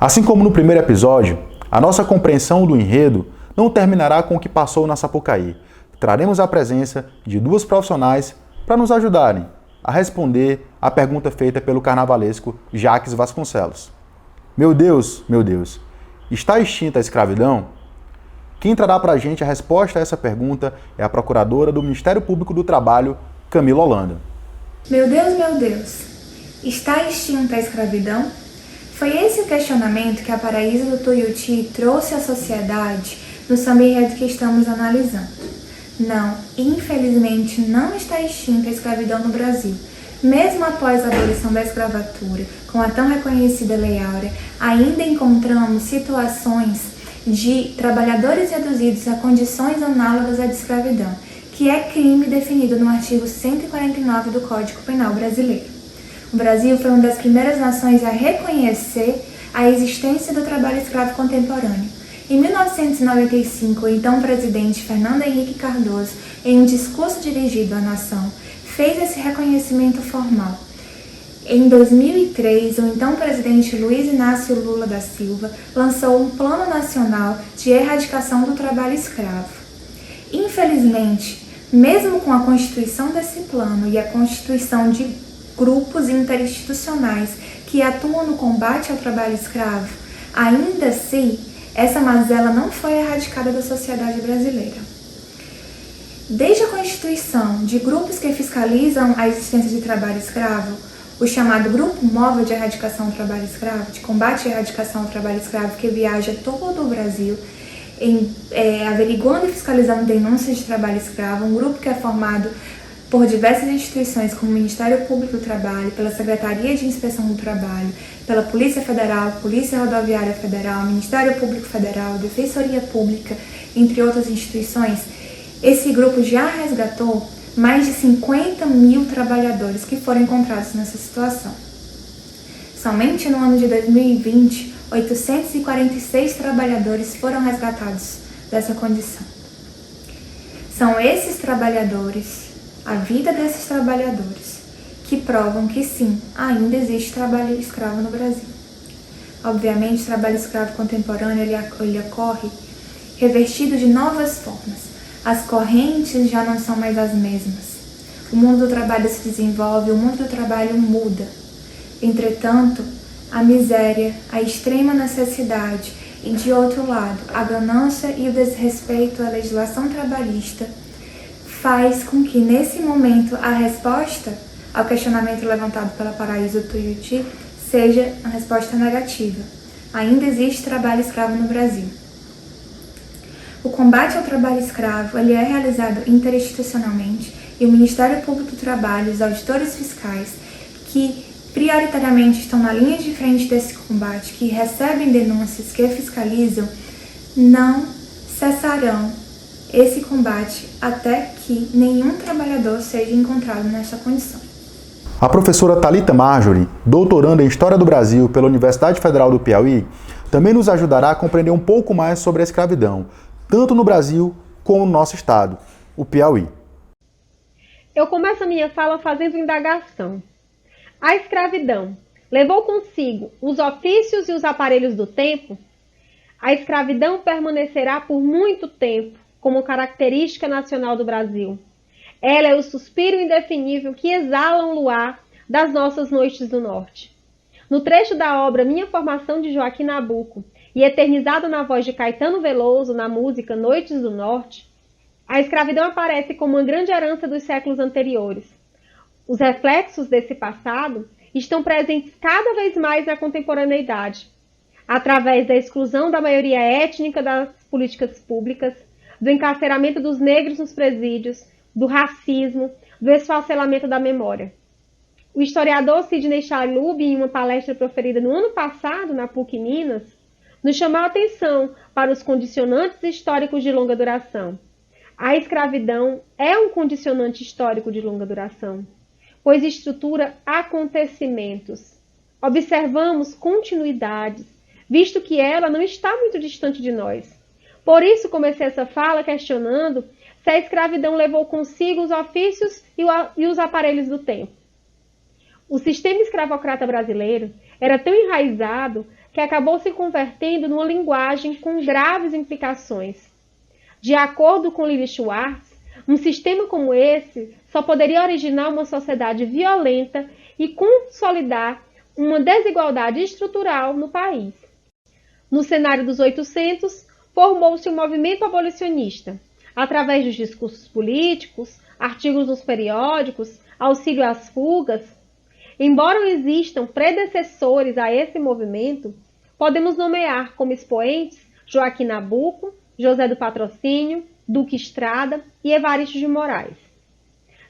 Assim como no primeiro episódio, a nossa compreensão do enredo não terminará com o que passou na Sapucaí. Traremos a presença de duas profissionais para nos ajudarem a responder a pergunta feita pelo carnavalesco Jaques Vasconcelos. Meu Deus, está extinta a escravidão? Quem trará para a gente a resposta a essa pergunta é a procuradora do Ministério Público do Trabalho, Camila Holanda. Meu Deus, está extinta a escravidão? Foi esse o questionamento que a Paraíso do Tuiuti trouxe à sociedade no samba enredo que estamos analisando. Não, infelizmente não está extinta a escravidão no Brasil. Mesmo após a abolição da escravatura, com a tão reconhecida Lei Áurea, ainda encontramos situações de trabalhadores reduzidos a condições análogas à de escravidão, que é crime definido no artigo 149 do Código Penal brasileiro. O Brasil foi uma das primeiras nações a reconhecer a existência do trabalho escravo contemporâneo. Em 1995, o então presidente Fernando Henrique Cardoso, em um discurso dirigido à nação, fez esse reconhecimento formal. Em 2003, o então presidente Luiz Inácio Lula da Silva lançou um Plano Nacional de Erradicação do Trabalho Escravo. Infelizmente, mesmo com a constituição desse plano e a constituição de grupos interinstitucionais que atuam no combate ao trabalho escravo, ainda assim, essa mazela não foi erradicada da sociedade brasileira. Desde a constituição de grupos que fiscalizam a existência de trabalho escravo, o chamado Grupo Móvel de Erradicação ao Trabalho Escravo, de combate à erradicação ao trabalho escravo, que viaja todo o Brasil, averiguando e fiscalizando denúncias de trabalho escravo, um grupo que é formado por diversas instituições como o Ministério Público do Trabalho, pela Secretaria de Inspeção do Trabalho, pela Polícia Federal, Polícia Rodoviária Federal, Ministério Público Federal, Defensoria Pública, entre outras instituições. Esse grupo já resgatou mais de 50 mil trabalhadores que foram encontrados nessa situação. Somente no ano de 2020, 846 trabalhadores foram resgatados dessa condição. São esses trabalhadores, a vida desses trabalhadores, que provam que sim, ainda existe trabalho escravo no Brasil. Obviamente, o trabalho escravo contemporâneo ele ocorre revestido de novas formas. As correntes já não são mais as mesmas. O mundo do trabalho se desenvolve, o mundo do trabalho muda. Entretanto, a miséria, a extrema necessidade e, de outro lado, a ganância e o desrespeito à legislação trabalhista faz com que, nesse momento, a resposta ao questionamento levantado pela Paraíso Tuiuti seja a resposta negativa. Ainda existe trabalho escravo no Brasil. O combate ao trabalho escravo ele é realizado interinstitucionalmente e o Ministério Público do Trabalho, os auditores fiscais, que prioritariamente estão na linha de frente desse combate, que recebem denúncias, que fiscalizam, não cessarão esse combate até que nenhum trabalhador seja encontrado nessa condição. A professora Thalita Marjorie, doutoranda em História do Brasil pela Universidade Federal do Piauí, também nos ajudará a compreender um pouco mais sobre a escravidão, tanto no Brasil como no nosso estado, o Piauí. Eu começo a minha fala fazendo indagação. A escravidão levou consigo os ofícios e os aparelhos do tempo? A escravidão permanecerá por muito tempo como característica nacional do Brasil. Ela é o suspiro indefinível que exala um luar das nossas noites do norte. No trecho da obra Minha Formação de Joaquim Nabuco, e eternizado na voz de Caetano Veloso na música Noites do Norte, a escravidão aparece como uma grande herança dos séculos anteriores. Os reflexos desse passado estão presentes cada vez mais na contemporaneidade, através da exclusão da maioria étnica das políticas públicas, do encarceramento dos negros nos presídios, do racismo, do esfacelamento da memória. O historiador Sidney Chalub, em uma palestra proferida no ano passado na PUC Minas, nos chamou a atenção para os condicionantes históricos de longa duração. A escravidão é um condicionante histórico de longa duração, pois estrutura acontecimentos. Observamos continuidades, visto que ela não está muito distante de nós. Por isso comecei essa fala questionando se a escravidão levou consigo os ofícios e os aparelhos do tempo. O sistema escravocrata brasileiro era tão enraizado que acabou se convertendo numa linguagem com graves implicações. De acordo com Lili Schwartz, um sistema como esse só poderia originar uma sociedade violenta e consolidar uma desigualdade estrutural no país. No cenário dos 800, formou-se um movimento abolicionista, através dos discursos políticos, artigos nos periódicos, auxílio às fugas. Embora existam predecessores a esse movimento, podemos nomear como expoentes Joaquim Nabuco, José do Patrocínio, Duque Estrada e Evaristo de Moraes.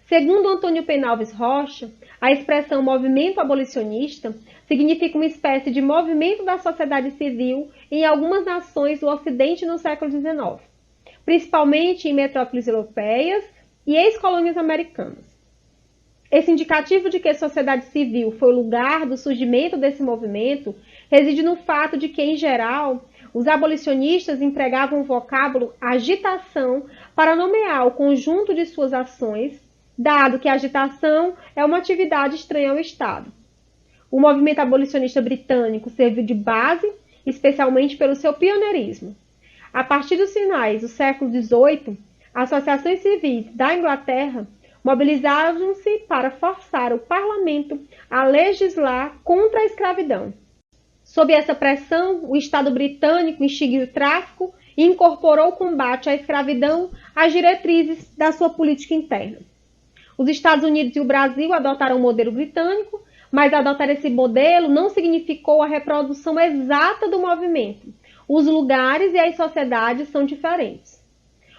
Segundo Antônio Penalves Rocha, a expressão movimento abolicionista significa uma espécie de movimento da sociedade civil em algumas nações do Ocidente no século XIX, principalmente em metrópoles europeias e ex-colônias americanas. Esse indicativo de que a sociedade civil foi o lugar do surgimento desse movimento reside no fato de que, em geral, os abolicionistas empregavam o vocábulo agitação para nomear o conjunto de suas ações, dado que a agitação é uma atividade estranha ao Estado. O movimento abolicionista britânico serviu de base, especialmente pelo seu pioneirismo. A partir dos finais do século XVIII, associações civis da Inglaterra mobilizaram-se para forçar o parlamento a legislar contra a escravidão. Sob essa pressão, o Estado britânico extinguiu o tráfico e incorporou o combate à escravidão às diretrizes da sua política interna. Os Estados Unidos e o Brasil adotaram o modelo britânico, mas adotar esse modelo não significou a reprodução exata do movimento. Os lugares e as sociedades são diferentes.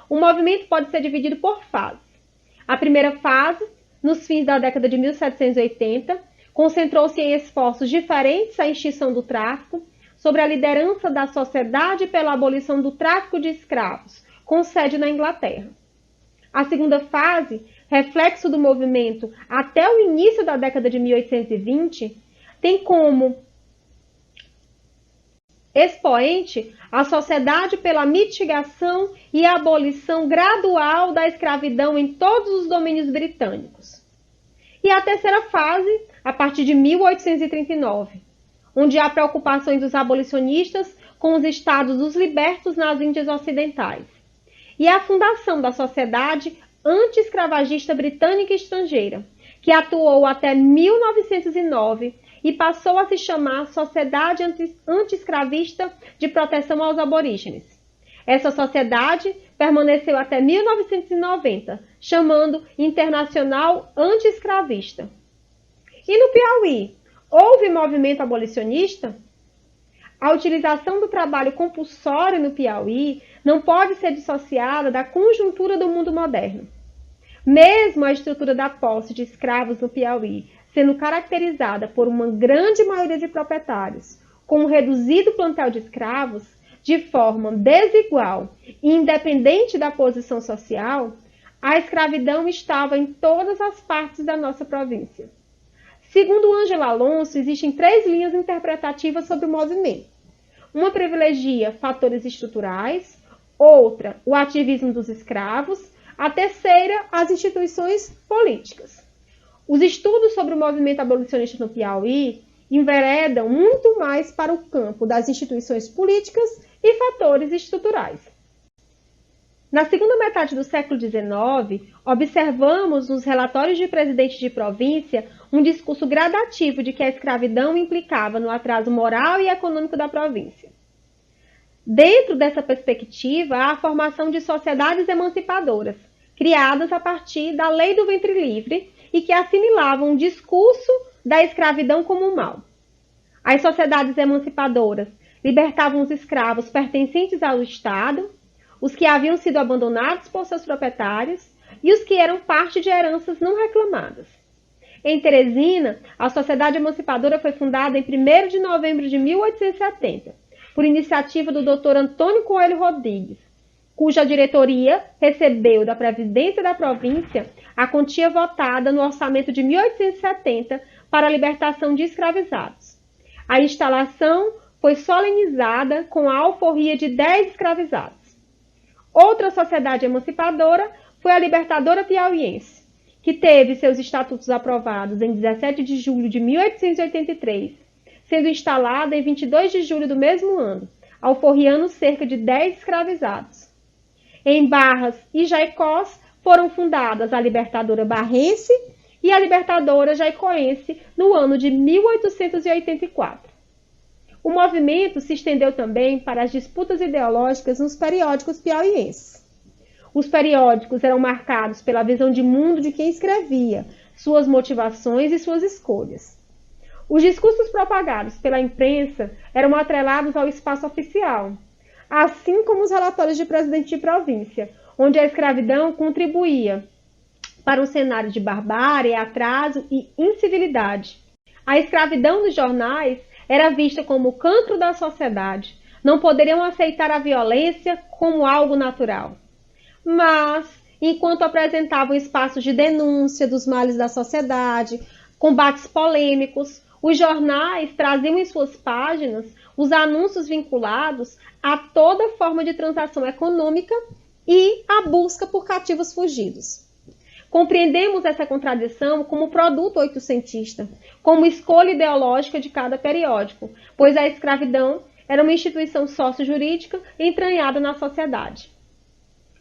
O movimento pode ser dividido por fases. A primeira fase, nos fins da década de 1780, concentrou-se em esforços diferentes à extinção do tráfico, sobre a liderança da Sociedade pela Abolição do Tráfico de Escravos, com sede na Inglaterra. A segunda fase, reflexo do movimento até o início da década de 1820, tem como expoente a Sociedade pela Mitigação e Abolição Gradual da Escravidão em todos os domínios britânicos. E a terceira fase, a partir de 1839, onde há preocupações dos abolicionistas com os estados dos libertos nas Índias Ocidentais, e a fundação da Sociedade Anti-Escravagista Britânica e Estrangeira, que atuou até 1909 e passou a se chamar Sociedade Anti-Escravista de Proteção aos Aborígenes. Essa sociedade permaneceu até 1990, chamando Internacional Anti-Escravista. E no Piauí, houve movimento abolicionista? A utilização do trabalho compulsório no Piauí não pode ser dissociada da conjuntura do mundo moderno. Mesmo a estrutura da posse de escravos no Piauí sendo caracterizada por uma grande maioria de proprietários, com um reduzido plantel de escravos, de forma desigual e independente da posição social, a escravidão estava em todas as partes da nossa província. Segundo Ângelo Alonso, existem 3 linhas interpretativas sobre o movimento. Uma privilegia fatores estruturais, outra, o ativismo dos escravos, a terceira, as instituições políticas. Os estudos sobre o movimento abolicionista no Piauí enveredam muito mais para o campo das instituições políticas e fatores estruturais. Na segunda metade do século XIX, observamos nos relatórios de presidentes de província um discurso gradativo de que a escravidão implicava no atraso moral e econômico da província. Dentro dessa perspectiva, há a formação de sociedades emancipadoras, criadas a partir da Lei do Ventre Livre e que assimilavam o discurso da escravidão como um mal. As sociedades emancipadoras libertavam os escravos pertencentes ao Estado, os que haviam sido abandonados por seus proprietários e os que eram parte de heranças não reclamadas. Em Teresina, a Sociedade Emancipadora foi fundada em 1º de novembro de 1870, por iniciativa do Dr. Antônio Coelho Rodrigues, cuja diretoria recebeu da Presidência da Província a quantia votada no orçamento de 1870 para a libertação de escravizados. A instalação foi solenizada com a alforria de 10 escravizados. Outra sociedade emancipadora foi a Libertadora Piauiense, que teve seus estatutos aprovados em 17 de julho de 1883, sendo instalada em 22 de julho do mesmo ano, alforriando cerca de 10 escravizados. Em Barras e Jaicós foram fundadas a Libertadora Barrense e a Libertadora Jaicoense no ano de 1884. O movimento se estendeu também para as disputas ideológicas nos periódicos piauienses. Os periódicos eram marcados pela visão de mundo de quem escrevia, suas motivações e suas escolhas. Os discursos propagados pela imprensa eram atrelados ao espaço oficial, assim como os relatórios de presidente de província, onde a escravidão contribuía para um cenário de barbárie, atraso e incivilidade. A escravidão nos jornais era vista como o cancro da sociedade. Não poderiam aceitar a violência como algo natural. Mas, enquanto apresentavam espaços de denúncia dos males da sociedade, combates polêmicos, os jornais traziam em suas páginas os anúncios vinculados a toda forma de transação econômica e a busca por cativos fugidos. Compreendemos essa contradição como produto oitocentista, como escolha ideológica de cada periódico, pois a escravidão era uma instituição sócio-jurídica entranhada na sociedade.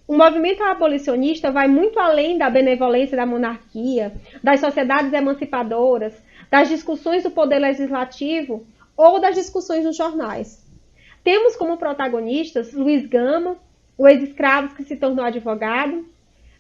O movimento abolicionista vai muito além da benevolência da monarquia, das sociedades emancipadoras, das discussões do poder legislativo ou das discussões nos jornais. Temos como protagonistas Luiz Gama, o ex-escravo que se tornou advogado,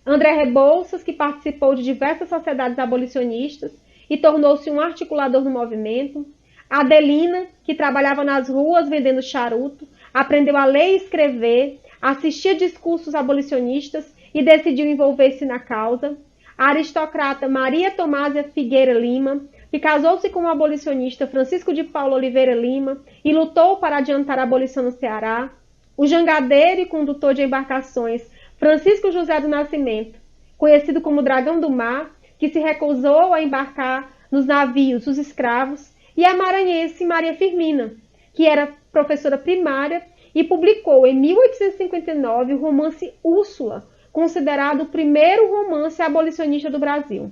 André Rebouças, que participou de diversas sociedades abolicionistas e tornou-se um articulador do movimento, Adelina, que trabalhava nas ruas vendendo charuto, aprendeu a ler e escrever, assistia discursos abolicionistas e decidiu envolver-se na causa, a aristocrata Maria Tomásia Figueira Lima, que casou-se com o abolicionista Francisco de Paula Oliveira Lima e lutou para adiantar a abolição no Ceará, o jangadeiro e condutor de embarcações Francisco José do Nascimento, conhecido como Dragão do Mar, que se recusou a embarcar nos navios os escravos, e a maranhense Maria Firmina, que era professora primária e publicou em 1859 o romance Úrsula, considerado o primeiro romance abolicionista do Brasil.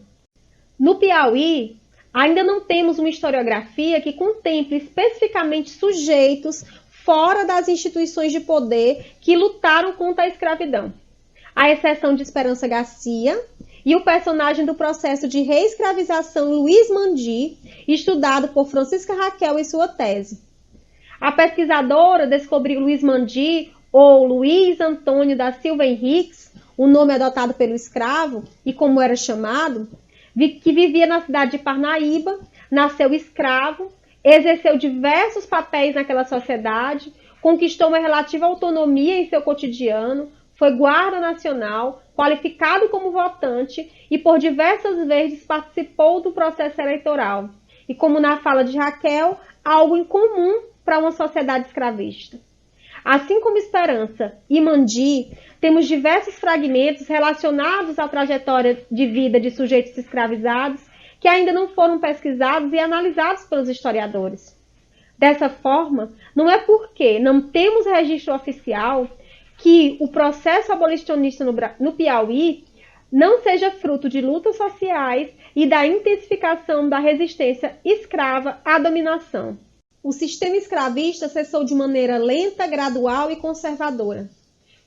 No Piauí, ainda não temos uma historiografia que contemple especificamente sujeitos fora das instituições de poder que lutaram contra a escravidão, à exceção de Esperança Garcia e o personagem do processo de reescravização Luiz Mandi, estudado por Francisca Raquel em sua tese. A pesquisadora descobriu Luiz Mandi, ou Luiz Antônio da Silva Henriques, o nome adotado pelo escravo e como era chamado, que vivia na cidade de Parnaíba, nasceu escravo, exerceu diversos papéis naquela sociedade, conquistou uma relativa autonomia em seu cotidiano, foi guarda nacional, qualificado como votante e por diversas vezes participou do processo eleitoral. E como na fala de Raquel, algo incomum para uma sociedade escravista. Assim como Esperança e Mandi, temos diversos fragmentos relacionados à trajetória de vida de sujeitos escravizados que ainda não foram pesquisados e analisados pelos historiadores. Dessa forma, não é porque não temos registro oficial que o processo abolicionista no Piauí não seja fruto de lutas sociais e da intensificação da resistência escrava à dominação. O sistema escravista cessou de maneira lenta, gradual e conservadora.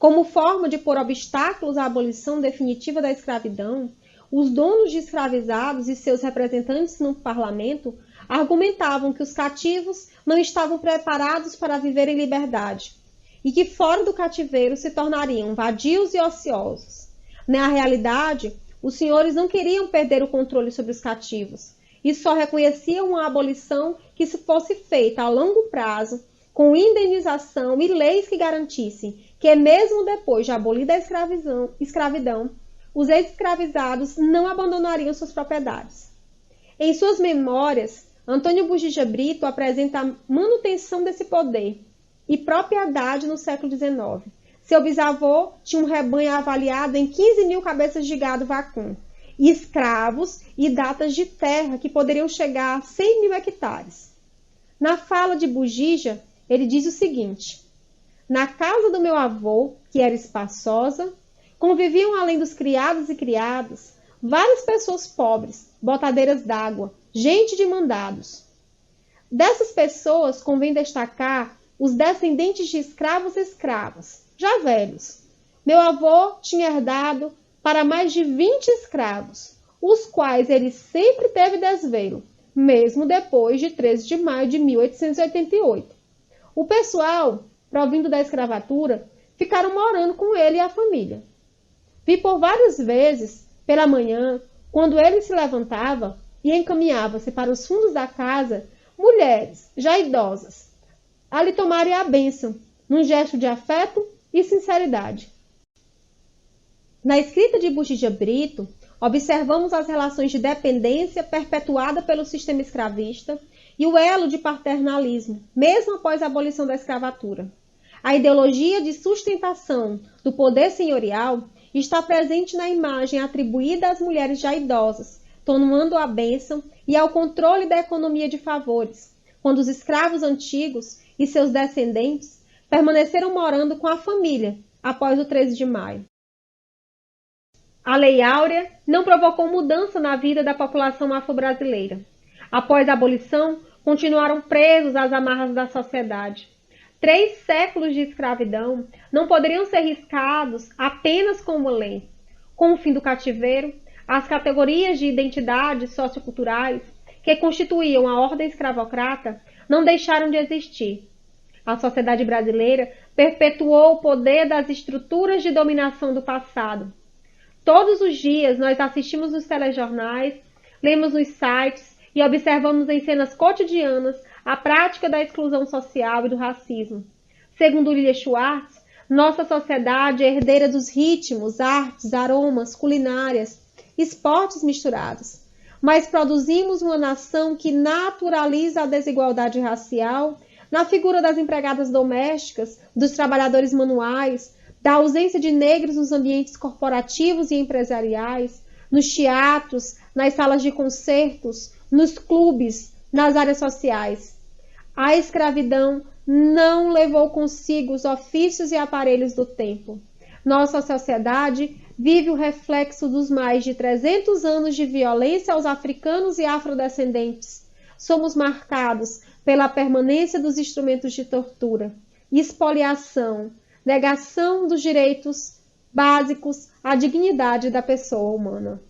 Como forma de pôr obstáculos à abolição definitiva da escravidão, os donos de escravizados e seus representantes no parlamento argumentavam que os cativos não estavam preparados para viver em liberdade e que fora do cativeiro se tornariam vadios e ociosos. Na realidade, os senhores não queriam perder o controle sobre os cativos e só reconheciam uma abolição que se fosse feita a longo prazo, com indenização e leis que garantissem que, mesmo depois de abolida a escravidão, os ex-escravizados não abandonariam suas propriedades. Em suas memórias, Antônio Bugija Brito apresenta a manutenção desse poder e propriedade no século XIX. Seu bisavô tinha um rebanho avaliado em 15 mil cabeças de gado vacum, escravos e datas de terra que poderiam chegar a 100 mil hectares. Na fala de Bugija, ele diz o seguinte: na casa do meu avô, que era espaçosa, conviviam além dos criados e criadas, várias pessoas pobres, botadeiras d'água, gente de mandados. Dessas pessoas, convém destacar os descendentes de escravos e escravas, já velhos. Meu avô tinha herdado para mais de 20 escravos, os quais ele sempre teve desvelo, mesmo depois de 13 de maio de 1888. O pessoal, provindo da escravatura, ficaram morando com ele e a família. Vi por várias vezes, pela manhã, quando ele se levantava e encaminhava-se para os fundos da casa, mulheres, já idosas, a lhe tomarem a bênção, num gesto de afeto e sinceridade. Na escrita de Botija Brito, observamos as relações de dependência perpetuada pelo sistema escravista e o elo de paternalismo, mesmo após a abolição da escravatura. A ideologia de sustentação do poder senhorial está presente na imagem atribuída às mulheres já idosas, tomando a bênção e ao controle da economia de favores, quando os escravos antigos e seus descendentes permaneceram morando com a família após o 13 de maio. A Lei Áurea não provocou mudança na vida da população afro-brasileira. Após a abolição, continuaram presos às amarras da sociedade. 3 séculos de escravidão não poderiam ser riscados apenas como lei. Com o fim do cativeiro, as categorias de identidades socioculturais que constituíam a ordem escravocrata não deixaram de existir. A sociedade brasileira perpetuou o poder das estruturas de dominação do passado. Todos os dias nós assistimos nos telejornais, lemos nos sites e observamos em cenas cotidianas a prática da exclusão social e do racismo. Segundo Lilia Schwartz, nossa sociedade é herdeira dos ritmos, artes, aromas, culinárias, esportes misturados. Mas produzimos uma nação que naturaliza a desigualdade racial na figura das empregadas domésticas, dos trabalhadores manuais, da ausência de negros nos ambientes corporativos e empresariais, nos teatros, nas salas de concertos, nos clubes, nas áreas sociais. A escravidão não levou consigo os ofícios e aparelhos do tempo. Nossa sociedade vive o reflexo dos mais de 300 anos de violência aos africanos e afrodescendentes. Somos marcados pela permanência dos instrumentos de tortura, expoliação, negação dos direitos básicos à dignidade da pessoa humana.